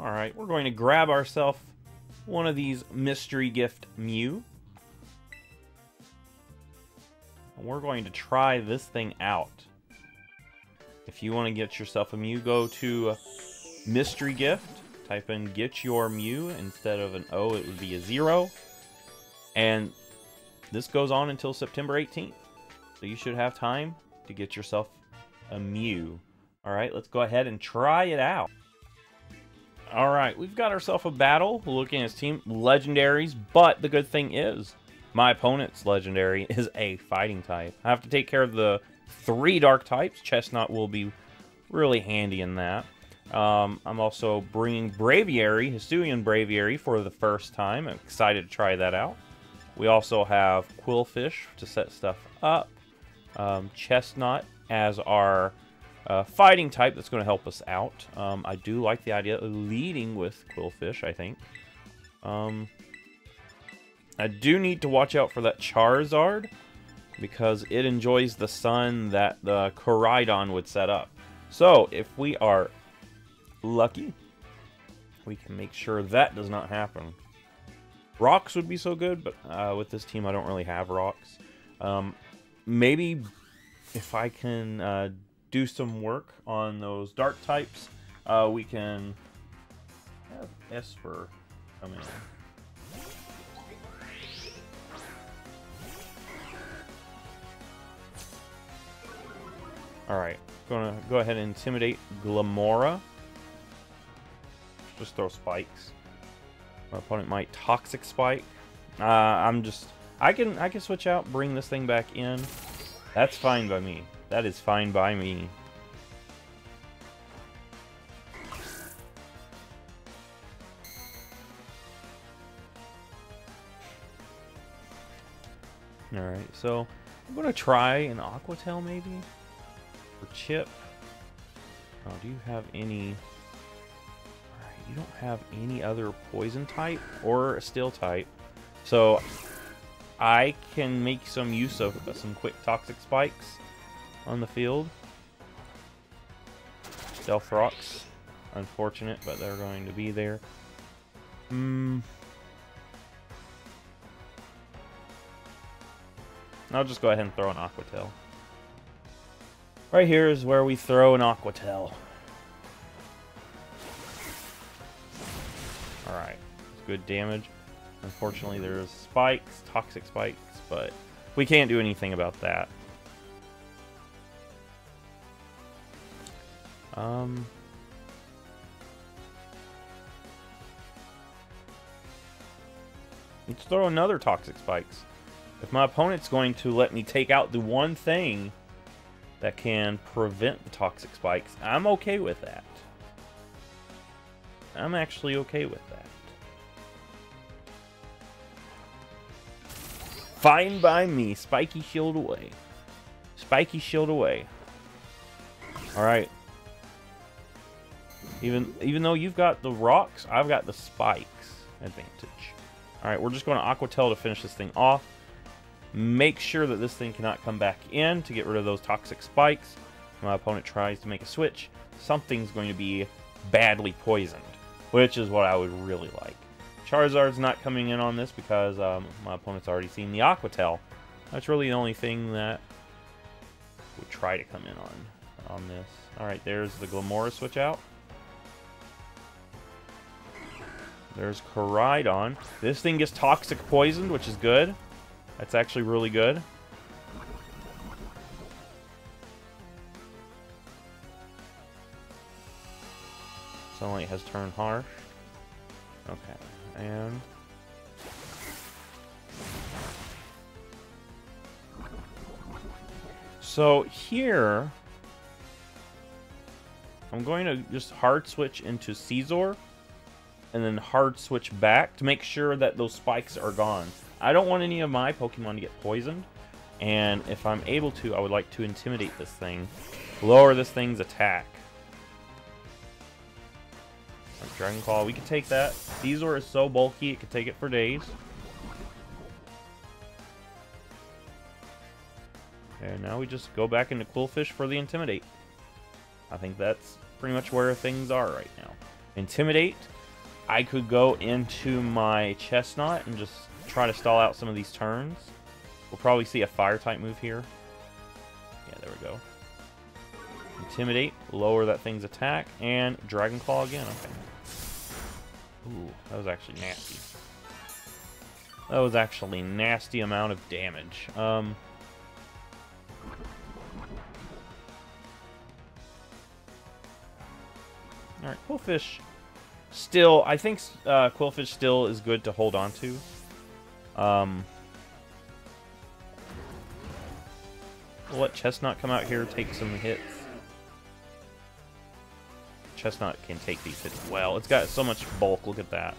Alright, we're going to grab ourselves one of these mystery gift Mew. And we're going to try this thing out. If you want to get yourself a Mew, go to mystery gift. Type in get your Mew. Instead of an O, it would be a 0. And this goes on until September 18th. So you should have time to get yourself a Mew. Alright, let's go ahead and try it out. Alright, we've got ourselves a battle. Looking at his team, legendaries. But the good thing is, my opponent's legendary is a fighting type. I have to take care of the 3 dark types. Chestnut will be really handy in that. I'm also bringing Braviary, Hisuian Braviary, for the first time. I'm excited to try that out. We also have Quillfish to set stuff up. Chestnut as our fighting type that's going to help us out. I do like the idea of leading with Quillfish, I think. I do need to watch out for that Charizard, because it enjoys the sun that the Koraidon would set up. So, if we are lucky, we can make sure that does not happen. Rocks would be so good, but with this team I don't really have rocks. Maybe if I can do some work on those dark types, we can have Esper come in. Alright, gonna go ahead and intimidate Glamora. Just throw spikes. My opponent might Toxic Spike. I can switch out, bring this thing back in. That's fine by me. That is fine by me. Alright, so I'm gonna try an Aqua Tail maybe? For Chip. Oh, do you have any... You don't have any other poison type or steel type, so I can make some use of some quick toxic spikes on the field. Stealth rocks, unfortunate, but they're going to be there. I'll just go ahead and throw an Aqua Tail. Right here is where we throw an Aqua Tail. Alright, good damage. Unfortunately, there's spikes, toxic spikes, but we can't do anything about that. Let's throw another toxic spikes. If my opponent's going to let me take out the one thing that can prevent the toxic spikes, I'm okay with that. I'm actually okay with that. Fine by me. Spiky shield away. Spiky shield away. Alright. Even though you've got the rocks, I've got the spikes advantage. Alright, we're just going to Aqua Tail to finish this thing off. Make sure that this thing cannot come back in to get rid of those toxic spikes. My opponent tries to make a switch. Something's going to be badly poisoned, which is what I would really like. Charizard's not coming in on this because my opponent's already seen the Aqua Tail. That's really the only thing that would try to come in on this. Alright, there's the Glamora switch out. There's Koraidon. This thing gets toxic poisoned, which is good. That's actually really good. Sunlight has turned harsh. Okay, and... So here... I'm going to just hard switch into Caesar, and then hard switch back to make sure that those spikes are gone. I don't want any of my Pokemon to get poisoned, and if I'm able to, I would like to intimidate this thing. Lower this thing's attack. Like Dragon Claw, we can take that. Caesar is so bulky, it could take it for days. And now we just go back into Quillfish for the Intimidate. I think that's pretty much where things are right now. Intimidate. I could go into my Chestnut and just try to stall out some of these turns. We'll probably see a fire type move here. Yeah, there we go. Intimidate, lower that thing's attack, and Dragon Claw again. Okay. Ooh, that was actually nasty. That was actually a nasty amount of damage. Alright, Quillfish. Still, I think Quillfish still is good to hold on to. We'll let Chestnut come out here, take some hits. Chestnut can take these hits well. It's got so much bulk. Look at that.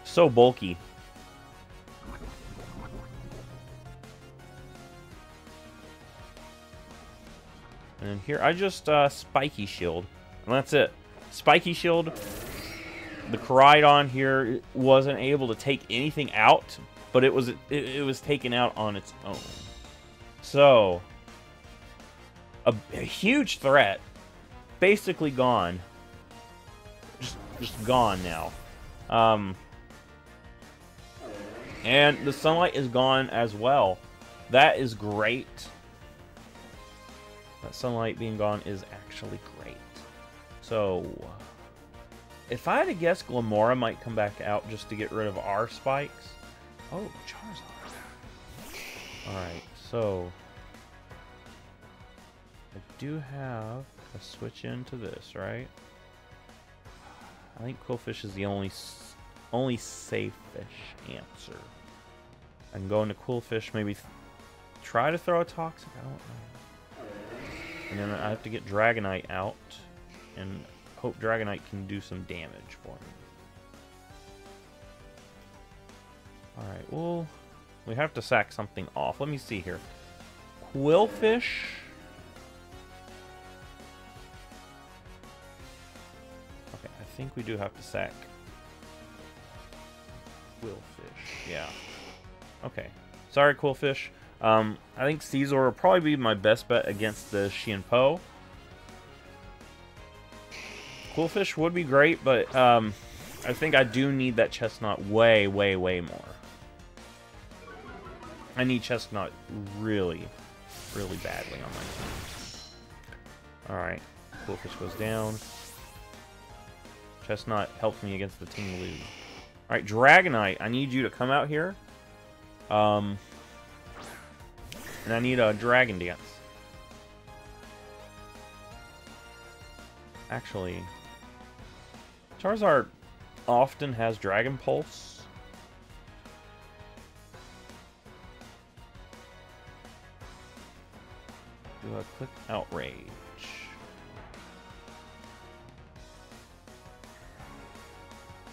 So bulky. And then here, I just Spiky Shield. And that's it. Spiky Shield. The Koraidon here wasn't able to take anything out, but it was taken out on its own. So, a huge threat. Basically gone. Just gone now. And the sunlight is gone as well. That is great. That sunlight being gone is actually great. So, if I had to guess, Glamora might come back out just to get rid of our spikes. Oh, Charizard. Alright, so I do have a switch into this, right? I think Quillfish is the only safe-ish answer. I can go into Quillfish, maybe try to throw a Toxic, I don't know. And then I have to get Dragonite out, and hope Dragonite can do some damage for me. Alright, well, we have to sack something off. Let me see here. Quillfish. Okay, I think we do have to sack Quillfish. Yeah. Okay. Sorry, Quillfish. I think Scizor will probably be my best bet against the Xianpo. Quillfish would be great, but I think I do need that Chestnut way, way, way more. I need Chestnut really, really badly on my team. Alright, Quillfish goes down. Chestnut helps me against the Ting-Lu. Alright, Dragonite, I need you to come out here. And I need a Dragon Dance. Actually, Charizard often has Dragon Pulse. Do a quick Outrage.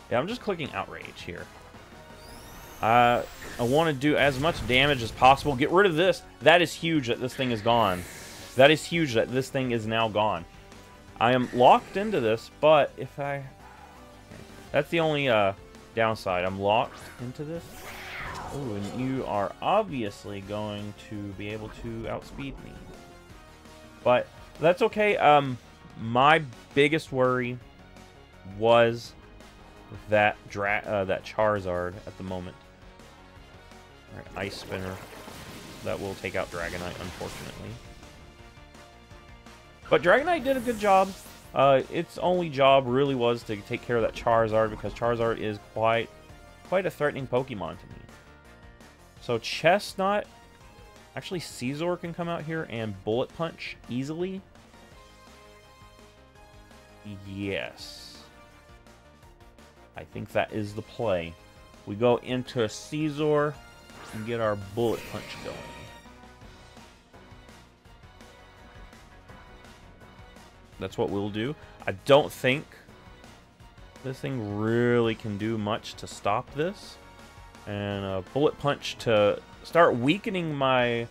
Yeah, I'm just clicking Outrage here. I want to do as much damage as possible. Get rid of this. That is huge that this thing is gone. That is huge that this thing is now gone. I am locked into this, but if I... That's the only downside. I'm locked into this. Oh, and you are obviously going to be able to outspeed me. But that's okay. My biggest worry was that Charizard at the moment. Alright, Ice Spinner. That will take out Dragonite, unfortunately. But Dragonite did a good job. Its only job really was to take care of that Charizard, because Charizard is quite a threatening Pokemon to me. So Chestnut, actually Scizor can come out here and Bullet Punch easily. Yes. I think that is the play. We go into a Scizor and get our Bullet Punch going. That's what we'll do. I don't think this thing really can do much to stop this. And a Bullet Punch to start weakening my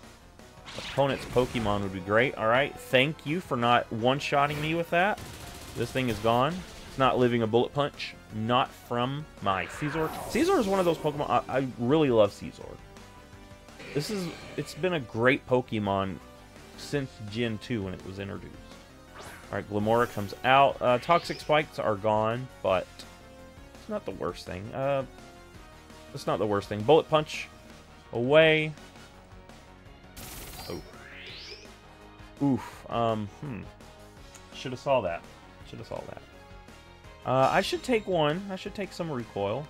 opponent's Pokemon would be great. Alright, thank you for not one-shotting me with that. This thing is gone. It's not living a Bullet Punch. Not from my Scizor. Scizor is one of those Pokemon. I really love Scizor. It's been a great Pokemon since Gen 2 when it was introduced. Alright, Glamora comes out. Toxic Spikes are gone, but it's not the worst thing. It's not the worst thing. Bullet Punch away. Oh. Oof. Should have saw that. Should have saw that. I should take one. I should take some recoil.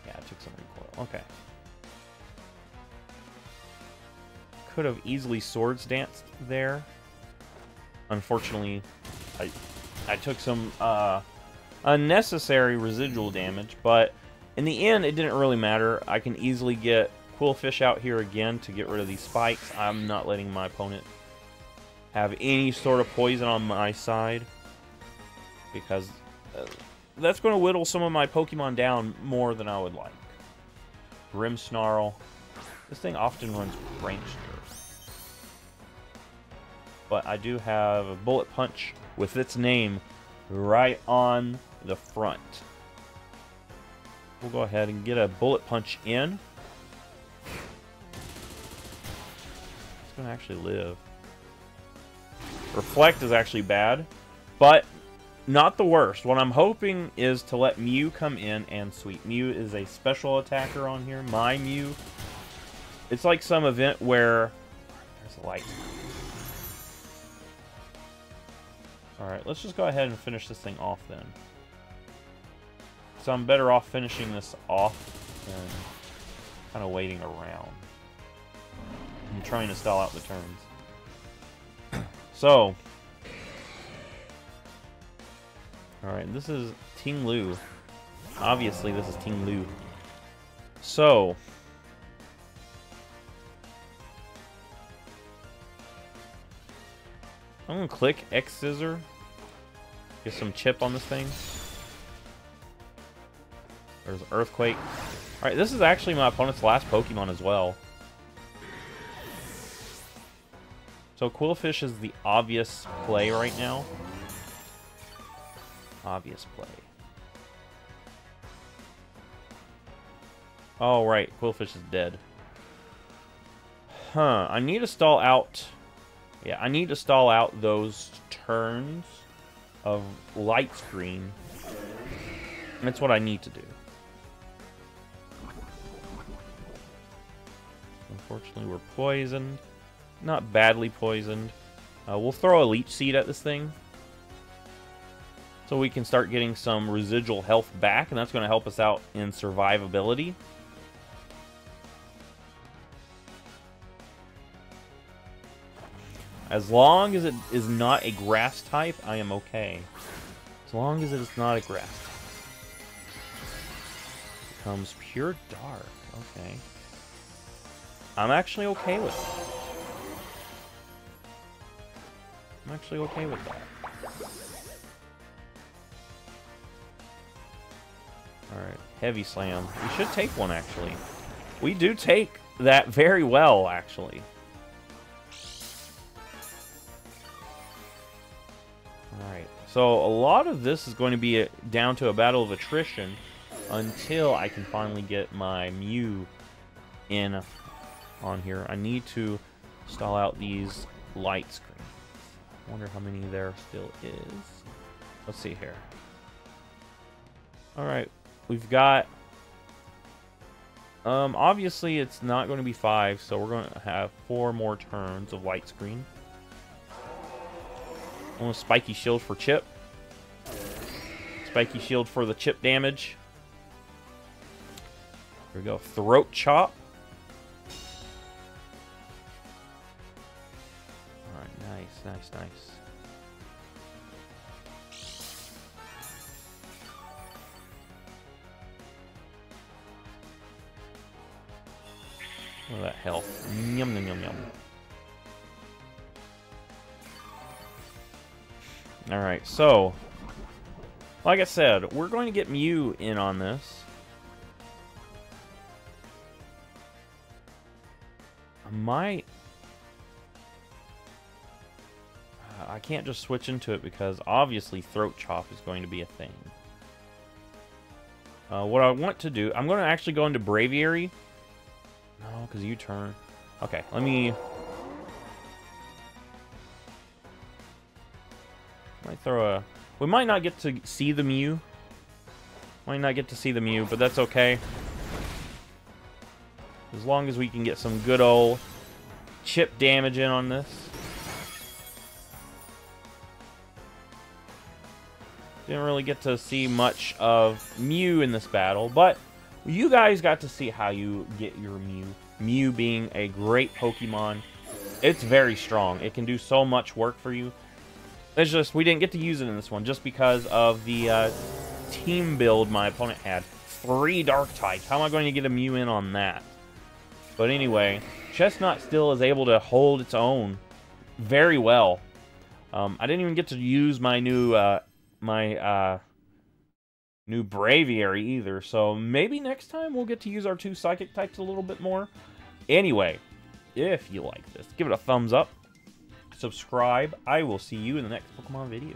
Yeah, I took some recoil. Okay. Could have easily Swords Danced there. Unfortunately, I took some unnecessary residual damage, but in the end, it didn't really matter. I can easily get Quillfish out here again to get rid of these spikes. I'm not letting my opponent have any sort of poison on my side, because that's going to whittle some of my Pokemon down more than I would like. Grimmsnarl. This thing often runs Prankster. But I do have a Bullet Punch with its name right on the front. We'll go ahead and get a Bullet Punch in. It's going to actually live. Reflect is actually bad, but not the worst. What I'm hoping is to let Mew come in and sweep. Mew is a special attacker on here. My Mew. It's like some event where... There's a light. Alright, let's just go ahead and finish this thing off then. So I'm better off finishing this off than kind of waiting around. I'm trying to stall out the turns. So. Alright, this is Ting Lu. Obviously, this is Ting Lu. So. I'm going to click X Scissor. Get some chip on this thing. There's Earthquake. Alright, this is actually my opponent's last Pokemon as well. So Quillfish is the obvious play right now. Obvious play. Oh, right. Quillfish is dead. Huh. I need to stall out... Yeah, I need to stall out those turns of Light Screen. That's what I need to do. Unfortunately, we're poisoned. Not badly poisoned. We'll throw a Leech Seed at this thing, so we can start getting some residual health back, and that's going to help us out in survivability. As long as it is not a grass type, I am okay. As long as it is not a grass type. Becomes pure dark. Okay. I'm actually okay with it. I'm actually okay with that. Alright, Heavy Slam. We should take one, actually. We do take that very well, actually. Alright, so a lot of this is going to be down to a battle of attrition until I can finally get my Mew in on here. I need to stall out these light screens. I wonder how many there still is. Let's see here. Alright, we've got... obviously it's not going to be 5, so we're going to have 4 more turns of light screen. I want a Spiky Shield for chip. Spiky Shield for the chip damage. Here we go. Throat Chop. Alright, nice, nice, nice. Look at that health. Yum, yum, yum, yum. Alright, so, like I said, we're going to get Mew in on this. I might... I can't just switch into it because obviously Throat Chop is going to be a thing. What I want to do... I'm going to actually go into Braviary. No, because you turn... Okay, let me... Might throw a... We might not get to see the Mew. Might not get to see the Mew, but that's okay. As long as we can get some good old chip damage in on this. Didn't really get to see much of Mew in this battle, but you guys got to see how you get your Mew. Mew being a great Pokemon. It's very strong. It can do so much work for you. It's just, we didn't get to use it in this one just because of the team build my opponent had. 3 Dark types. How am I going to get a Mew in on that? But anyway, Chestnut still is able to hold its own very well. I didn't even get to use my new new Braviary either, so maybe next time we'll get to use our 2 Psychic types a little bit more. Anyway, if you like this, give it a thumbs up, subscribe. I will see you in the next Pokemon video.